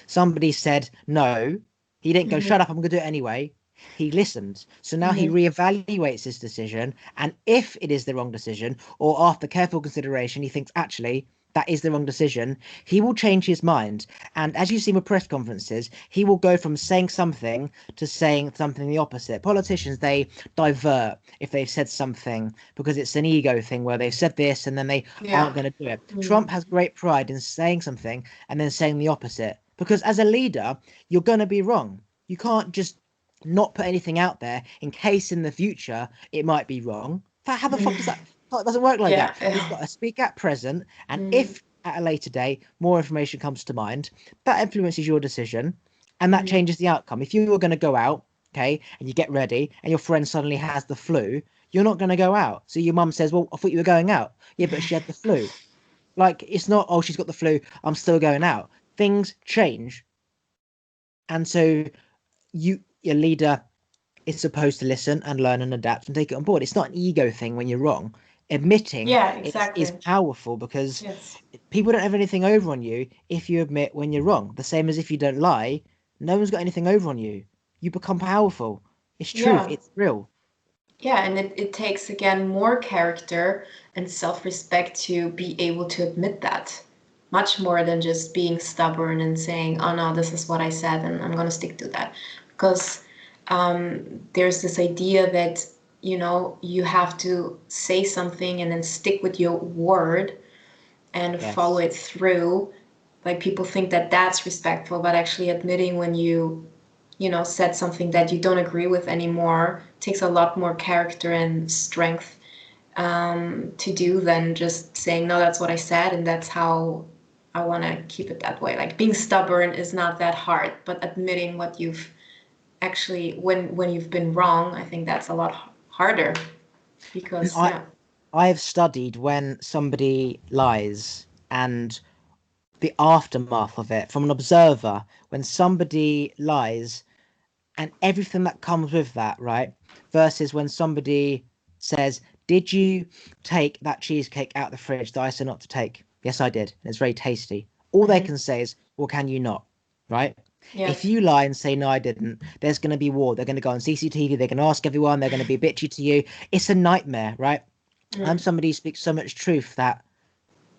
Somebody said no. He didn't go, Mhm. shut up, I'm going to do it anyway. He listened. So now he Mhm. reevaluates his decision. And if it is the wrong decision, or after careful consideration, he thinks, actually, that is the wrong decision, he will change his mind. And as you see with press conferences, he will go from saying something to saying something the opposite. Politicians, they divert if they've said something because it's an ego thing where they've said this and then they Yeah. aren't going to do it. Mm. Trump has great pride in saying something and then saying the opposite. Because as a leader, you're going to be wrong. You can't just not put anything out there in case in the future it might be wrong. How the fuck does that? It doesn't work like Yeah. that. You've Yeah. got to speak at present, and Mm. if at a later date more information comes to mind, that influences your decision, and that Mm. changes the outcome. If you were going to go out, okay, and you get ready, and your friend suddenly has the flu, you're not going to go out. So your mum says, "Well, I thought you were going out." Yeah, but she had the flu. Like it's not, oh, she's got the flu, I'm still going out. Things change. And so your leader is supposed to listen and learn and adapt and take it on board. It's not an ego thing when you're wrong. Admitting Yeah. is Exactly. powerful because Yes. people don't have anything over on you if you admit when you're wrong. The same as if you don't lie, no one's got anything over on you. You become powerful. It's truth, Yeah. it's real. Yeah, and it takes again more character and self-respect to be able to admit that. Much more than just being stubborn and saying, oh no, this is what I said and I'm gonna stick to that. Because there's this idea that, you have to say something and then stick with your word and follow Yes. it through. Like people think that that's respectful, but actually admitting when you said something that you don't agree with anymore takes a lot more character and strength to do than just saying, no, that's what I said and that's how I want to keep it that way. Like being stubborn is not that hard, but admitting what you've actually, when you've been wrong, I think that's a lot harder because, I yeah. I have studied when somebody lies and the aftermath of it from an observer when somebody lies and everything that comes with that, right? Versus when somebody says, did you take that cheesecake out of the fridge that I said not to take? Yes, I did. And it's very tasty. All they Mm-hmm. can say is, well, can you not? Right? If Yes. you lie and say, no, I didn't, there's going to be war. They're going to go on CCTV. They're going to ask everyone. They're going to be bitchy to you. It's a nightmare, right? I'm Mm. somebody who speaks so much truth that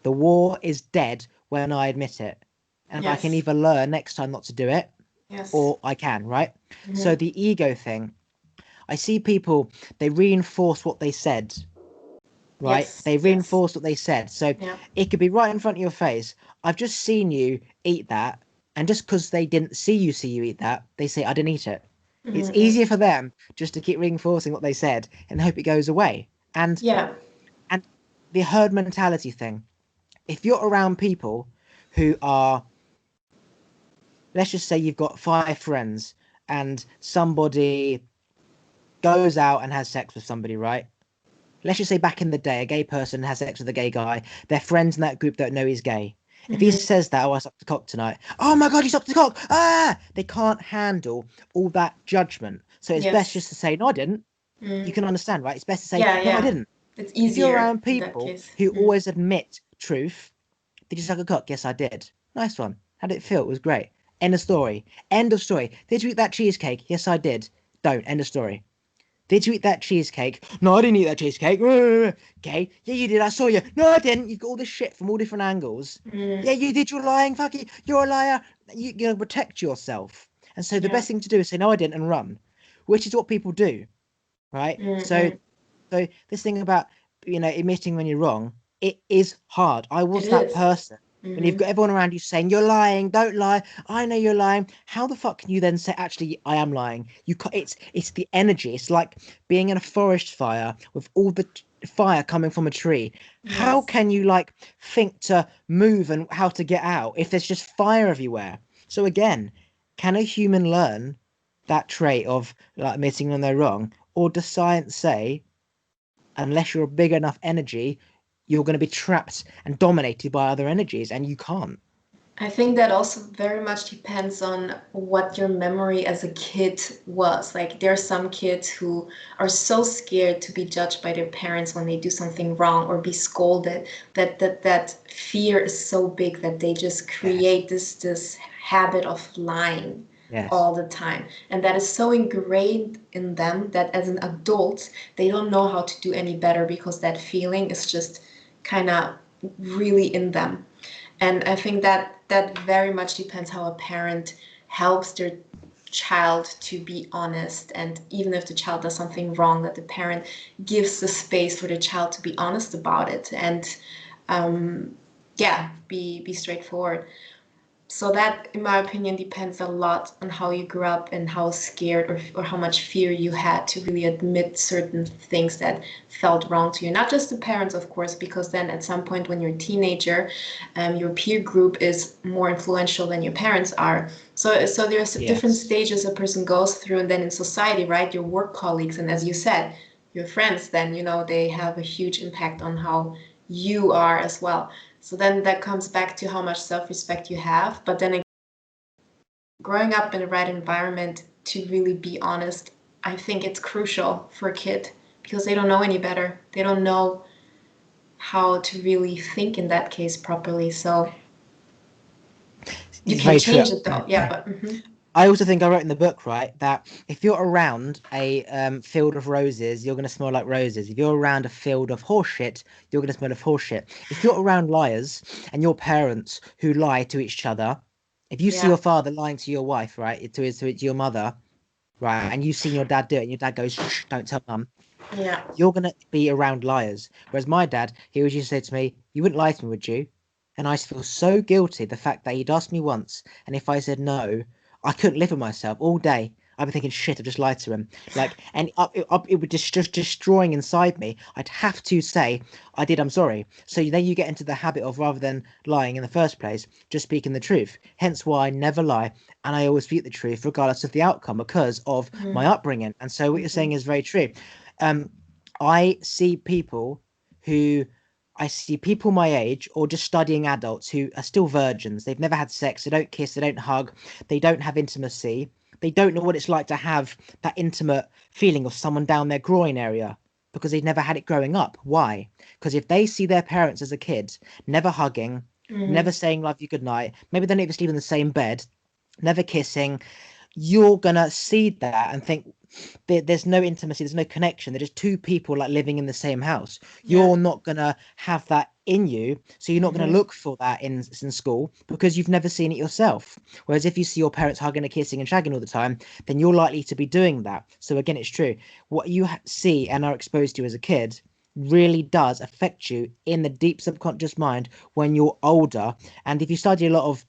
the war is dead when I admit it. And I can Yes. either learn next time not to do it Yes. or I can, right? So Mm-hmm. the ego thing, I see people, they reinforce what they said, right? Yes. They Yes. reinforce what they said. So Yeah. it could be right in front of your face. I've just seen you eat that. And just because they didn't see you eat that, they say, I didn't eat it. It's Mm-hmm. easier for them just to keep reinforcing what they said and hope it goes away. Yeah. And the herd mentality thing. If you're around people who are, let's just say you've got 5 friends and somebody goes out and has sex with somebody, right? Let's just say back in the day, a gay person has sex with a gay guy. Their friends in that group don't know he's gay. If he Mm-hmm. says that, oh, I sucked the cock tonight. Oh my God, you sucked the cock. Ah, they can't handle all that judgment. So it's best Yes. just to say, no, I didn't. You Mm. can understand, right? It's best to say, Yeah, no, I yeah. didn't. It's If you're easier around in that people case. who Mm. always admit truth, did you suck a cock? Yes, I did. Nice one. How did it feel? It was great. End of story. End of story. Did you eat that cheesecake? Yes, I did. Don't. End of story. Did you eat that cheesecake? No, I didn't eat that cheesecake. Okay. Yeah, you did. I saw you. No, I didn't. You've got all this shit from all different angles. Mm. Yeah, you did. You're lying. Fuck you. You're a liar. You're going to protect yourself. And so the Yeah. best thing to do is say, no, I didn't, and run, which is what people do, right? So, Mm-hmm. so this thing about, admitting when you're wrong, it is hard. I It was that is. person. When you've Mm-hmm. got everyone around you saying you're lying, don't lie. I know you're lying. How the fuck can you then say actually I am lying? It's the energy. It's like being in a forest fire with all the fire coming from a tree. How Yes. can you like think to move and how to get out if there's just fire everywhere? So again, can a human learn that trait of like admitting when they're wrong, or does science say unless you're a big enough energy, you're going to be trapped and dominated by other energies, and you can't. I think that also very much depends on what your memory as a kid was. Like there are some kids who are so scared to be judged by their parents when they do something wrong or be scolded that fear is so big that they just Yes. create this habit of lying Yes. all the time. And that is so ingrained in them that as an adult, they don't know how to do any better because that feeling is just kind of really in them. And I think that that very much depends how a parent helps their child to be honest. And even if the child does something wrong, that the parent gives the space for the child to be honest about it and yeah, be straightforward. So that, in my opinion, depends a lot on how you grew up and how scared or how much fear you had to really admit certain things that felt wrong to you. Not just the parents, of course, because then at some point when you're a teenager, your peer group is more influential than your parents are. So there's different Yes. stages a person goes through, and then in society, right? Your work colleagues, and as you said, your friends, then they have a huge impact on how you are as well. So then that comes back to how much self-respect you have. But then growing up in the right environment to really be honest, I think it's crucial for a kid because they don't know any better. They don't know how to really think in that case properly. So you It's can very true. change it though. Yeah, but I also think I wrote in the book, right, that if you're around a field of roses, you're going to smell like roses. If you're around a field of horseshit, you're going to smell of horseshit. If you're around liars and your parents who lie to each other, if you see yeah, your father lying to your wife, right, to your mother, right, and you've seen your dad do it, and your dad goes, shh, don't tell mum, yeah. you're gonna be around liars. Whereas my dad, he always used to say to me, "You wouldn't lie to me, would you?" And I used to feel so guilty the fact that he'd asked me once, and if I said no, I couldn't live with myself all day. I'd be thinking, "Shit, I just lied to him." Like, and it would just destroying inside me. I'd have to say, "I did. I'm sorry." So then you get into the habit of rather than lying in the first place, just speaking the truth. Hence why I never lie, and I always speak the truth regardless of the outcome because of my Mm-hmm. upbringing. And so what you're Mm-hmm. saying is very true. Um, I see who I see people my age or just studying adults who are still virgins. They've never had sex. They don't kiss. They don't hug. They don't have intimacy. They don't know what it's like to have that intimate feeling of someone down their groin area because they've never had it growing up. Why? Because if they see their parents as a kid never hugging, Mm-hmm. never saying love you good night, maybe they don't even sleep in the same bed, never kissing, you're gonna see that and think there's no intimacy, there's no connection. They're just two people like living in the same house. Yeah. You're not gonna have that in you, so you're not gonna Mm-hmm. look for that in school because you've never seen it yourself. Whereas if you see your parents hugging and kissing and shagging all the time, then you're likely to be doing that. So again, it's true. What you see and are exposed to as a kid really does affect you in the deep subconscious mind when you're older. And if you study a lot of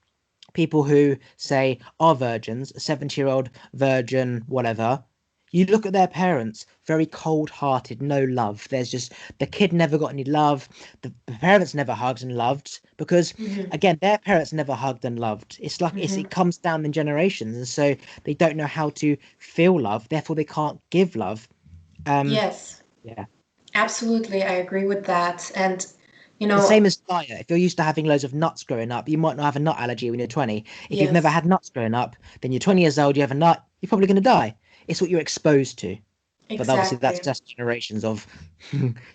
people who say are virgins, a 70-year-old virgin, whatever, you look at their parents, very cold hearted, no love. There's just the kid never got any love. The parents never hugged and loved because, Mm-hmm. again, their parents never hugged and loved. It's like Mm-hmm. it comes down in generations. And so they don't know how to feel love. Therefore, they can't give love. Um, Yes, yeah. absolutely. I agree with that. And you The know, same as diet. If you're used to having loads of nuts growing up, you might not have a nut allergy when you're 20. If you've never yes, had nuts growing up, then you're 20 years old, you have a nut, you're probably going to die. It's what you're exposed to. But obviously, that's exactly. just generations of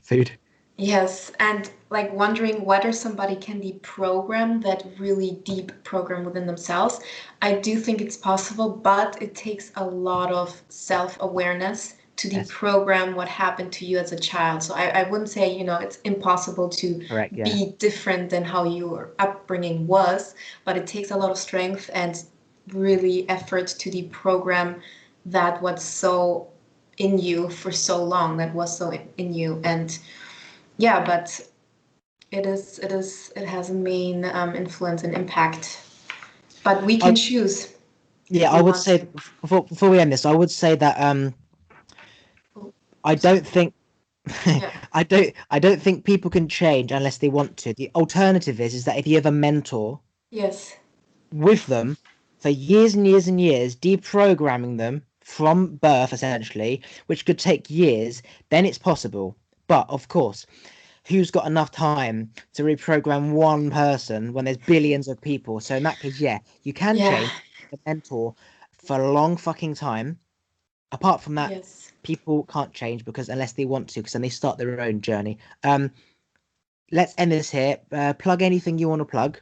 food. Yes, and like wondering whether somebody can deprogram that really deep program within themselves. I do think it's possible, but it takes a lot of self-awareness to Yes, deprogram what happened to you as a child. So I wouldn't say, it's impossible to correct. Yeah. be different than how your upbringing was, but it takes a lot of strength and really effort to deprogram that what's so in you for so long, that was so in you. And yeah, but it has a main influence and impact, but we can choose Yeah, if I we would want say to. before we end this, I would say that I don't think Yeah. I don't think people can change unless they want to. The alternative is that if you have a mentor Yes. with them for years and years and years, deprogramming them from birth essentially, which could take years, then it's possible. But of course, who's got enough time to reprogram one person when there's billions of people? So in that case, yeah, you can Yeah. change a mentor for a long fucking time. Apart from that, Yes. people can't change because unless they want to, because then they start their own journey. Let's end this here. Plug anything you want to plug.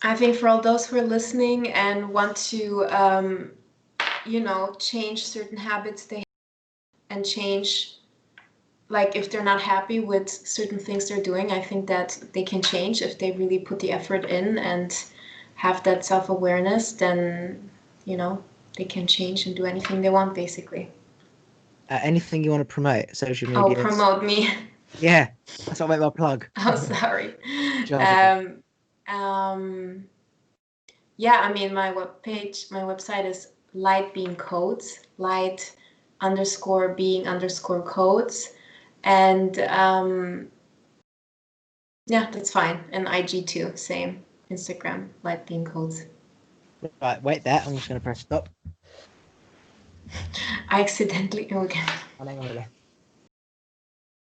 I think for all those who are listening and want to, change certain habits they and change, like if they're not happy with certain things they're doing, I think that they can change if they really put the effort in and have that self-awareness. Then, they can change and do anything they want, basically. Anything you want to promote, social Oh, medias. promote me. Yeah, that's what I make my plug. Oh, sorry. Charge a bit. Um, um, yeah, I mean, my website is light being codes, light underscore being underscore codes. And yeah, that's fine. And IG too, same. Instagram, light being codes. Right, wait there. I'm just going to press stop. I accidentally, okay. And hang on a minute.